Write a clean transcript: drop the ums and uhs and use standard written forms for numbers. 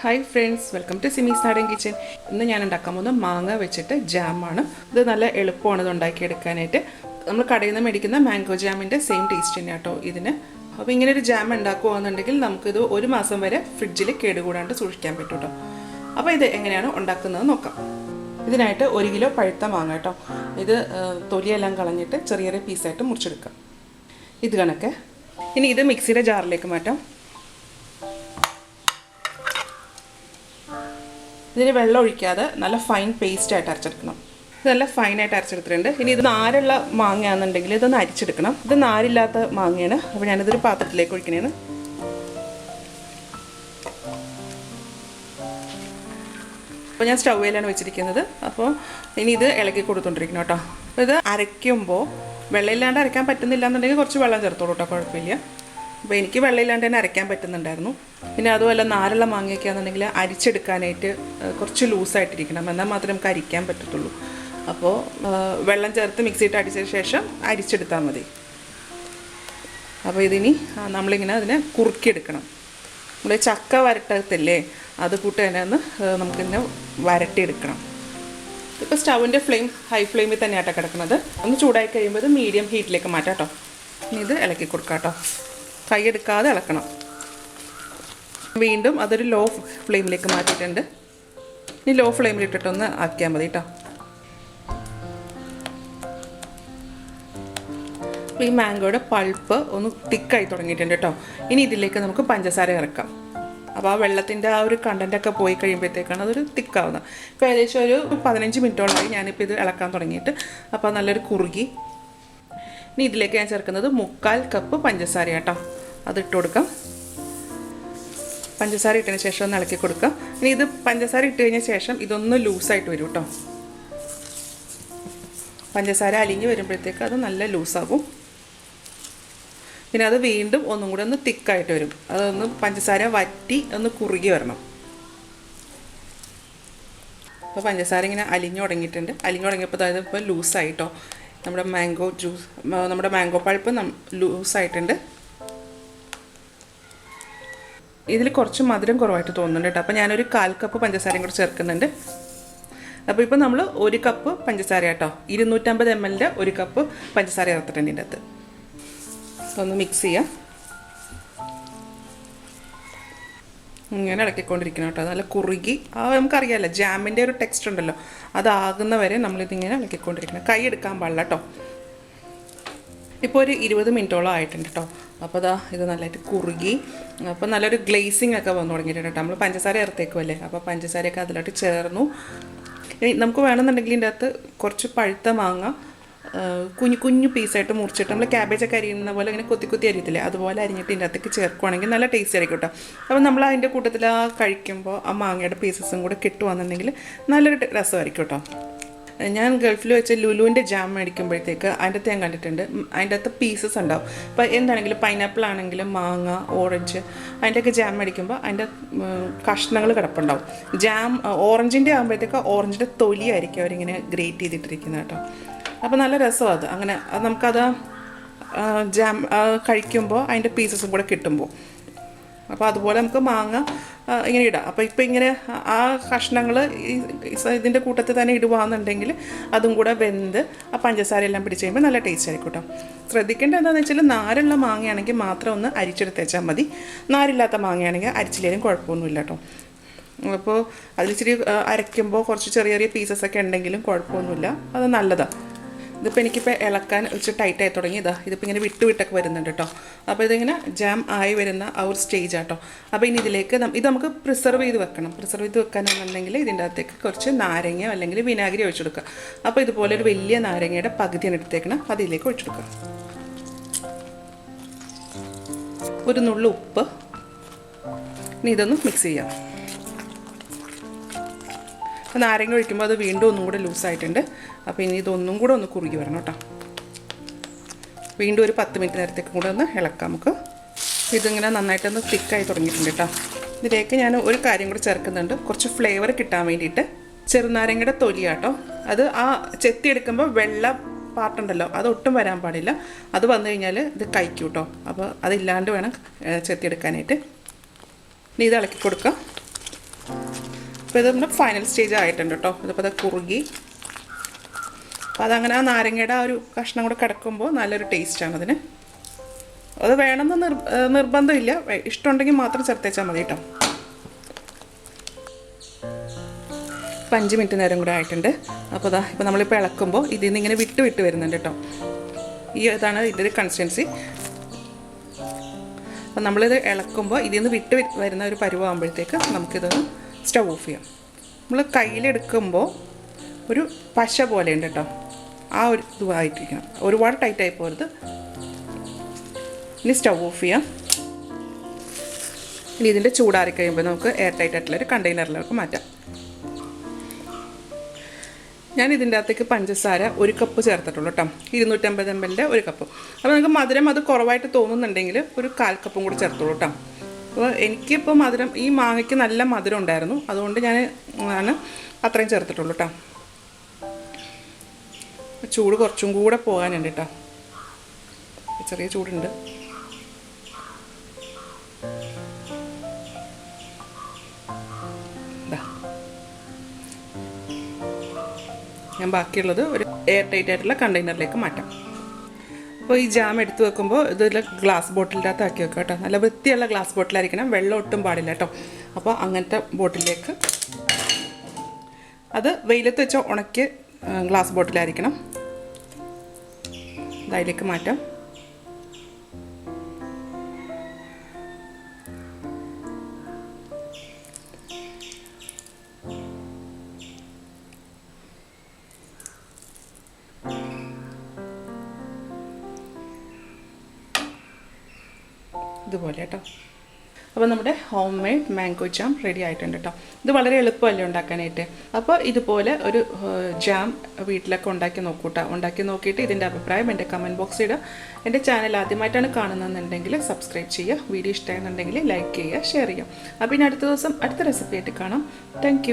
Hi friends, welcome to Simi's Nadan kitchen. ഇന്ന് ഞാൻ ഉണ്ടാക്കാൻ പോകുന്നത് മാങ്ങ വെച്ചിട്ട് ജാമാണ്. ഇത് നല്ല എളുപ്പമാണ് ഇത് ഉണ്ടാക്കിയെടുക്കാനായിട്ട്. നമ്മൾ കടയിൽ നിന്ന് മേടിക്കുന്ന മാംഗോ ജാമിൻ്റെ സെയിം ടേസ്റ്റ് തന്നെ കേട്ടോ ഇതിന്. അപ്പോൾ ഇങ്ങനെ ഒരു ജാം ഉണ്ടാക്കുകയാണെന്നുണ്ടെങ്കിൽ നമുക്കിത് ഒരു മാസം വരെ ഫ്രിഡ്ജിൽ കേടുകൂടാണ്ട് സൂക്ഷിക്കാൻ പറ്റും കേട്ടോ. അപ്പോൾ ഇത് എങ്ങനെയാണ് ഉണ്ടാക്കുന്നത് നോക്കാം. ഇതിനായിട്ട് 1 കിലോ പഴുത്ത മാങ്ങ കേട്ടോ. ഇത് തൊലിയെല്ലാം കളഞ്ഞിട്ട് ചെറിയ ചെറിയ പീസായിട്ട് മുറിച്ചെടുക്കാം. ഇത് കണക്കെ. ഇനി ഇത് മിക്സിയുടെ ജാറിലേക്ക് മാറ്റാം. ഇതിന് വെള്ളം ഒഴിക്കാതെ നല്ല ഫൈൻ പേസ്റ്റായിട്ട് അരച്ചെടുക്കണം. ഇത് നല്ല ഫൈനായിട്ട് അരച്ചെടുത്തിട്ടുണ്ട്. ഇനി ഇത് നാരുള്ള മാങ്ങയാണെന്നുണ്ടെങ്കിൽ ഇതൊന്ന് അരിച്ചെടുക്കണം. ഇത് നാരില്ലാത്ത മാങ്ങയാണ്. അപ്പോൾ ഞാനിതൊരു പാത്രത്തിലേക്ക് ഒഴിക്കണേന്ന്. അപ്പോൾ ഞാൻ സ്റ്റൗവിലാണ് വെച്ചിരിക്കുന്നത്. അപ്പോൾ ഇനി ഇത് ഇളക്കി കൊടുത്തോണ്ടിരിക്കണം കേട്ടോ. അപ്പോൾ ഇത് അരയ്ക്കുമ്പോൾ വെള്ളമില്ലാണ്ട് അരയ്ക്കാൻ പറ്റുന്നില്ല എന്നുണ്ടെങ്കിൽ കുറച്ച് വെള്ളം ചേർത്തോളൂ കേട്ടോ, കുഴപ്പമില്ല. അപ്പോൾ എനിക്ക് വെള്ളമില്ലാണ്ട് തന്നെ അരയ്ക്കാൻ പറ്റുന്നുണ്ടായിരുന്നു. പിന്നെ അതുമല്ല നാരുള്ള മാങ്ങയൊക്കെ ആണെന്നുണ്ടെങ്കിൽ അരിച്ചെടുക്കാനായിട്ട് കുറച്ച് ലൂസായിട്ടിരിക്കണം, എന്നാൽ മാത്രമേ നമുക്ക് അരിക്കാൻ പറ്റത്തുള്ളൂ. അപ്പോൾ വെള്ളം ചേർത്ത് മിക്സിയിട്ട് അടിച്ചതിന് ശേഷം അരിച്ചെടുത്താൽ മതി. അപ്പോൾ ഇതിനി നമ്മളിങ്ങനെ അതിനെ കുറുക്കിയെടുക്കണം. നമ്മൾ ചക്ക വരട്ടത്തില്ലേ, അത് കൂട്ട് തന്നെ ഒന്ന് നമുക്കിങ്ങനെ വരട്ടിയെടുക്കണം. ഇപ്പോൾ സ്റ്റൗവിൻ്റെ ഫ്ലെയിം ഹൈ ഫ്ലെയിമിൽ തന്നെയാട്ടോ കിടക്കുന്നത്. ഒന്ന് ചൂടായി കഴിയുമ്പോൾ ഇത് മീഡിയം ഹീറ്റിലേക്ക് മാറ്റാം കേട്ടോ. ഇനി ഇത് ഇളക്കി കൊടുക്കാം കേട്ടോ. കൈയെടുക്കാതെ ഇളക്കണം. വീണ്ടും അതൊരു ലോ ഫ്ലെയിമിലേക്ക് മാറ്റിയിട്ടുണ്ട്. ഇനി ലോ ഫ്ലെയിമിലിട്ടിട്ടൊന്ന് ആക്കിയാൽ മതി കേട്ടോ. അപ്പോൾ ഈ മാംഗോയുടെ പൾപ്പ് ഒന്ന് തിക്കായി തുടങ്ങിയിട്ടുണ്ട് കേട്ടോ. ഇനി ഇതിലേക്ക് നമുക്ക് പഞ്ചസാര ഇറക്കാം. അപ്പോൾ ആ വെള്ളത്തിൻ്റെ ആ ഒരു കണ്ടൻറ്റൊക്കെ പോയി കഴിയുമ്പോഴത്തേക്കാണ് അതൊരു തിക്കാവുന്നത്. ഇപ്പോൾ ഏകദേശം ഒരു 15 മിനിറ്റോളമായി ഞാനിപ്പോൾ ഇത് ഇളക്കാൻ തുടങ്ങിയിട്ട്. അപ്പോൾ നല്ലൊരു കുറുകി. ഇനി ഇതിലേക്ക് ഞാൻ ചേർക്കുന്നത് 1/4 കപ്പ് പഞ്ചസാര കേട്ടോ. അതിട്ട് കൊടുക്കാം. പഞ്ചസാര ഇട്ടതിന് ശേഷം ഒന്ന് ഇളക്കി കൊടുക്കാം. ഇനി ഇത് പഞ്ചസാര ഇട്ട് കഴിഞ്ഞ ശേഷം ഇതൊന്ന് ലൂസായിട്ട് വരും കേട്ടോ. പഞ്ചസാര അലിഞ്ഞ് വരുമ്പോഴത്തേക്ക് അത് നല്ല ലൂസാകും. പിന്നെ അത് വീണ്ടും ഒന്നും കൂടെ ഒന്ന് തിക്കായിട്ട് വരും. അതൊന്ന് പഞ്ചസാര വറ്റി ഒന്ന് കുറുകി വരണം. അപ്പോൾ പഞ്ചസാര ഇങ്ങനെ അലിഞ്ഞു തുടങ്ങിയിട്ടുണ്ട്. അലിഞ്ഞു തുടങ്ങിയപ്പോൾ അതായത് ഇപ്പോൾ ലൂസായിട്ടോ. നമ്മുടെ മാംഗോ ജ്യൂസ്, നമ്മുടെ മാംഗോ പൾപ്പ് ലൂസായിട്ടുണ്ട്. ഇതിൽ കുറച്ച് മധുരം കുറവായിട്ട് തോന്നുന്നുണ്ട് കേട്ടോ. അപ്പോൾ ഞാനൊരു 1/4 കപ്പ് പഞ്ചസാരയും കൂടെ ചേർക്കുന്നുണ്ട്. അപ്പോൾ ഇപ്പോൾ നമ്മൾ 1 കപ്പ് പഞ്ചസാര കേട്ടോ, 250 ml 1 കപ്പ് പഞ്ചസാര ചേർത്തിട്ടുണ്ട് ഇതിൻ്റെ അകത്ത്. ഒന്ന് മിക്സ് ചെയ്യാം. ഇങ്ങനെ ഇളക്കിക്കൊണ്ടിരിക്കണം കേട്ടോ. നല്ല കുറുകി നമുക്കറിയാമല്ലോ ജാമിൻ്റെ ഒരു ടെക്സ്റ്റ് ഉണ്ടല്ലോ, അതാകുന്ന വരെ നമ്മളിതിങ്ങനെ ഇളക്കിക്കൊണ്ടിരിക്കണം. കൈ എടുക്കാൻ പാടില്ല കേട്ടോ. ഇപ്പോൾ ഒരു 20 മിനിറ്റോളം ആയിട്ടുണ്ട് കേട്ടോ. അപ്പോൾ ഇത് നല്ലതായിട്ട് കുറുകി. അപ്പോൾ നല്ലൊരു ഗ്ലേസിങ് ഒക്കെ വന്നു തുടങ്ങിയിട്ടുണ്ട് കേട്ടോ. നമ്മൾ പഞ്ചസാര ചേർത്തേക്കുമല്ലേ, അപ്പോൾ പഞ്ചസാരയൊക്കെ അതിലോട്ട് ചേർന്നു. നമുക്ക് വേണമെന്നുണ്ടെങ്കിൽ ഇതിൻ്റെ അകത്ത് കുറച്ച് പഴുത്ത മാങ്ങ കുഞ്ഞു കുഞ്ഞു പീസായിട്ട് മുറിച്ചിട്ട് നമ്മൾ ക്യാബേജൊക്കെ അരിയുന്ന പോലെ ഇങ്ങനെ കൊത്തി കൊത്തി അരിയത്തില്ലേ, അതുപോലെ അരിഞ്ഞിട്ട് ഇതിൻ്റെ അകത്തേക്ക് ചേർക്കുവാണെങ്കിൽ നല്ല ടേസ്റ്റ് ആയിരിക്കും കേട്ടോ. അപ്പോൾ നമ്മൾ അതിൻ്റെ കൂട്ടത്തിൽ കഴിക്കുമ്പോൾ ആ മാങ്ങയുടെ പീസസും കൂടെ കിട്ടുകയാണെന്നുണ്ടെങ്കിൽ നല്ലൊരു രസമായിരിക്കും കേട്ടോ. ഞാൻ ഗൾഫിൽ വെച്ച് ലുലുവിൻ്റെ ജാം മേടിക്കുമ്പോഴത്തേക്ക് അതിൻ്റെ അകത്ത് ഞാൻ കണ്ടിട്ടുണ്ട്, അതിൻ്റെ അകത്ത് പീസസ് ഉണ്ടാവും. ഇപ്പോൾ എന്താണെങ്കിലും പൈനാപ്പിൾ ആണെങ്കിലും മാങ്ങ, ഓറഞ്ച്, അതിൻ്റെയൊക്കെ ജാം മേടിക്കുമ്പോൾ അതിൻ്റെ കഷ്ണങ്ങൾ കിടപ്പുണ്ടാവും. ഓറഞ്ചിൻ്റെ ആകുമ്പോഴത്തേക്ക് ഓറഞ്ചിൻ്റെ തൊലിയായിരിക്കും അവരിങ്ങനെ ഗ്രേറ്റ് ചെയ്തിട്ടിരിക്കുന്നത് കേട്ടോ. അപ്പോൾ നല്ല രസമാണ് അത്. അങ്ങനെ അത് നമുക്കത് ജാം കഴിക്കുമ്പോൾ അതിൻ്റെ പീസസും കൂടെ കിട്ടുമ്പോൾ, അപ്പോൾ അതുപോലെ നമുക്ക് മാങ്ങ ഇങ്ങനെ ഇടാം. അപ്പോൾ ഇപ്പോൾ ഇങ്ങനെ ആ കഷ്ണങ്ങൾ ഇതിൻ്റെ കൂട്ടത്തിൽ തന്നെ ഇടുകയാണെന്നുണ്ടെങ്കിൽ അതും കൂടെ വെന്ത് ആ പഞ്ചസാര എല്ലാം പിടിച്ച് കഴിയുമ്പോൾ നല്ല ടേസ്റ്റ് ആയിരിക്കും കേട്ടോ. ശ്രദ്ധിക്കേണ്ടത് എന്താണെന്ന് വെച്ചാൽ നാരുള്ള മാങ്ങയാണെങ്കിൽ മാത്രം ഒന്ന് അരിച്ചെടുത്തേച്ചാൽ മതി. നാരില്ലാത്ത മാങ്ങയാണെങ്കിൽ അരിച്ചില്ലേലും കുഴപ്പമൊന്നുമില്ല കേട്ടോ. അപ്പോൾ അതിലിച്ചിരി അരയ്ക്കുമ്പോൾ കുറച്ച് ചെറിയ ചെറിയ പീസസൊക്കെ ഉണ്ടെങ്കിലും കുഴപ്പമൊന്നുമില്ല, അത് നല്ലതാണ്. ഇതിപ്പോൾ എനിക്കിപ്പോൾ ഇളക്കാൻ വെച്ച് ടൈറ്റായി തുടങ്ങി. ഇതിപ്പോൾ ഇങ്ങനെ വിട്ടൊക്കെ വരുന്നുണ്ട് കേട്ടോ. അപ്പോൾ ഇതിങ്ങനെ ജാം ആയി വരുന്ന ആ ഒരു സ്റ്റേജ് ആട്ടോ. അപ്പോൾ ഇനി ഇതിലേക്ക് ഇത് നമുക്ക് പ്രിസർവ് ചെയ്ത് വെക്കണം. പ്രിസർവ് ചെയ്ത് വെക്കാനെന്നുണ്ടെങ്കിൽ ഇതിൻ്റെ അകത്തേക്ക് കുറച്ച് നാരങ്ങയോ അല്ലെങ്കിൽ വിനാഗിരി ഒഴിച്ചു കൊടുക്കുക. അപ്പോൾ ഇതുപോലെ ഒരു വലിയ നാരങ്ങയുടെ പകുതിയാണ് എടുത്തേക്കണം, അതിലേക്ക് ഒഴിച്ചു കൊടുക്കുക. ഒരു നുള്ളു ഉപ്പ്. ഇനി ഇതൊന്ന് മിക്സ് ചെയ്യാം. നാരങ്ങ ഒഴിക്കുമ്പോൾ അത് വീണ്ടും ഒന്നും കൂടെ ലൂസായിട്ടുണ്ട്. അപ്പോൾ ഇനി ഇതൊന്നും കൂടെ ഒന്ന് കുറുകി വരണം കേട്ടോ. വീണ്ടും ഒരു 10 മിനിറ്റ് നേരത്തേക്കും കൂടെ ഒന്ന് ഇളക്കാം നമുക്ക്. ഇതിങ്ങനെ നന്നായിട്ടൊന്ന് തിക്കായി തുടങ്ങിയിട്ടുണ്ട് കേട്ടോ. ഇതിലേക്ക് ഞാൻ ഒരു കാര്യം കൂടെ ചേർക്കുന്നുണ്ട്, കുറച്ച് ഫ്ലേവർ കിട്ടാൻ വേണ്ടിയിട്ട്. ചെറുനാരങ്ങയുടെ തൊലിയാട്ടോ. അത് ആ ചെത്തിയെടുക്കുമ്പോൾ വെള്ള പാർട്ടുണ്ടല്ലോ അതൊട്ടും വരാൻ പാടില്ല. അത് വന്നു കഴിഞ്ഞാൽ ഇത് കഴിക്കും കേട്ടോ. അപ്പോൾ അതില്ലാണ്ട് വേണം ചെത്തിയെടുക്കാനായിട്ട്. ഇനി ഇത് ഇളക്കി കൊടുക്കാം. ഇപ്പോൾ ഇത് നമ്മുടെ ഫൈനൽ സ്റ്റേജ് ആയിട്ടുണ്ട് കേട്ടോ. ഇതിപ്പോൾ അത് കുറുകി. അപ്പോൾ അതങ്ങനെ ആ നാരങ്ങയുടെ ആ ഒരു കഷ്ണം കൂടെ കിടക്കുമ്പോൾ നല്ലൊരു ടേസ്റ്റാണ് അതിന്. അത് വേണമെന്ന് നിർബന്ധമില്ല, ഇഷ്ടമുണ്ടെങ്കിൽ മാത്രം ചേർത്തേച്ചാൽ മതി കേട്ടോ. 5 മിനിറ്റ് നേരം കൂടെ ആയിട്ടുണ്ട്. അപ്പോൾ അതാ ഇപ്പോൾ നമ്മളിപ്പോൾ ഇളക്കുമ്പോൾ ഇതിൽ നിന്ന് ഇങ്ങനെ വിട്ട് വരുന്നുണ്ട് കേട്ടോ. ഇതാണ് ഇതിൻ്റെ കൺസിസ്റ്റൻസി. അപ്പോൾ നമ്മളിത് ഇളക്കുമ്പോൾ ഇതിൽ നിന്ന് വിട്ട് വരുന്ന ഒരു പരുവാകുമ്പോഴത്തേക്ക് നമുക്കിതൊന്ന് സ്റ്റവ് ഓഫ് ചെയ്യാം. നമ്മൾ കയ്യിലെടുക്കുമ്പോൾ ഒരു പശ പോലെ ഉണ്ട് കേട്ടോ, ആ ഒരു ഇതുമായിട്ടിരിക്കണം, ഒരുപാട് ടൈറ്റായി പോകരുത്. ഇനി സ്റ്റവ് ഓഫ് ചെയ്യാം. ഇനി ഇതിൻ്റെ ചൂടാറി കഴിയുമ്പോൾ നമുക്ക് എയർ ടൈറ്റ് ആയിട്ടുള്ളൊരു കണ്ടെയ്നറിലേക്ക് മാറ്റാം. ഞാൻ ഇതിൻ്റെ അകത്തേക്ക് പഞ്ചസാര 1 കപ്പ് ചേർത്തിട്ടുള്ളൂ കേട്ടോ, 250 ml 1 കപ്പ്. അപ്പോൾ നിങ്ങൾക്ക് മധുരം അത് കുറവായിട്ട് തോന്നുന്നുണ്ടെങ്കിൽ ഒരു 1/4 കപ്പും കൂടി ചേർത്തോളൂ കേട്ടോ. അപ്പോൾ എനിക്കിപ്പോൾ മധുരം, ഈ മാങ്ങയ്ക്ക് നല്ല മധുരം ഉണ്ടായിരുന്നു, അതുകൊണ്ട് ഞാൻ അത്രയും ചേർത്തിട്ടുള്ളൂ കേട്ടോ. ചൂട് കുറച്ചും കൂടെ പോകാനുണ്ട് കേട്ടോ, ചെറിയ ചൂടുണ്ട്. ഞാൻ ബാക്കിയുള്ളത് ഒരു എയർ ടൈറ്റ് ആയിട്ടുള്ള കണ്ടെയ്നറിലേക്ക് മാറ്റാം. അപ്പോൾ ഈ ജാം എടുത്ത് വെക്കുമ്പോൾ ഇതിൽ ഗ്ലാസ് ബോട്ടിലിൻ്റെ അകത്ത് ആക്കി വെക്കുക കേട്ടോ. നല്ല വൃത്തിയുള്ള ഗ്ലാസ് ബോട്ടിലായിരിക്കണം, വെള്ളം ഒട്ടും പാടില്ല കേട്ടോ. അപ്പോൾ അങ്ങനത്തെ ബോട്ടിലേക്ക്, അത് വെയിലത്ത് വെച്ച ഉണക്കിയ ഗ്ലാസ് ബോട്ടിലായിരിക്കണം. അതിലേക്ക് മാറ്റാം. ഇതുപോലെ കേട്ടോ. അപ്പോൾ നമ്മുടെ home made mango jam ready ആയിട്ടുണ്ട് കേട്ടോ. ഇത് വളരെ എളുപ്പമല്ലേ ഉണ്ടാക്കാനായിട്ട്. അപ്പോൾ ഇതുപോലെ ഒരു ജാം വീട്ടിലൊക്കെ ഉണ്ടാക്കി നോക്കൂ കേട്ടോ. ഉണ്ടാക്കി നോക്കിയിട്ട് ഇതിൻ്റെ അഭിപ്രായം എൻ്റെ കമൻറ്റ് ബോക്സിൽ ഇടുക. എൻ്റെ ചാനൽ ആദ്യമായിട്ടാണ് കാണുന്നതെന്നുണ്ടെങ്കിൽ സബ്സ്ക്രൈബ് ചെയ്യുക. വീഡിയോ ഇഷ്ടമായെന്നുണ്ടെങ്കിൽ ലൈക്ക് ചെയ്യുക, ഷെയർ ചെയ്യുക. അപ്പോൾ ഇനി അടുത്ത ദിവസം അടുത്ത റെസിപ്പി ആയിട്ട് കാണാം. താങ്ക്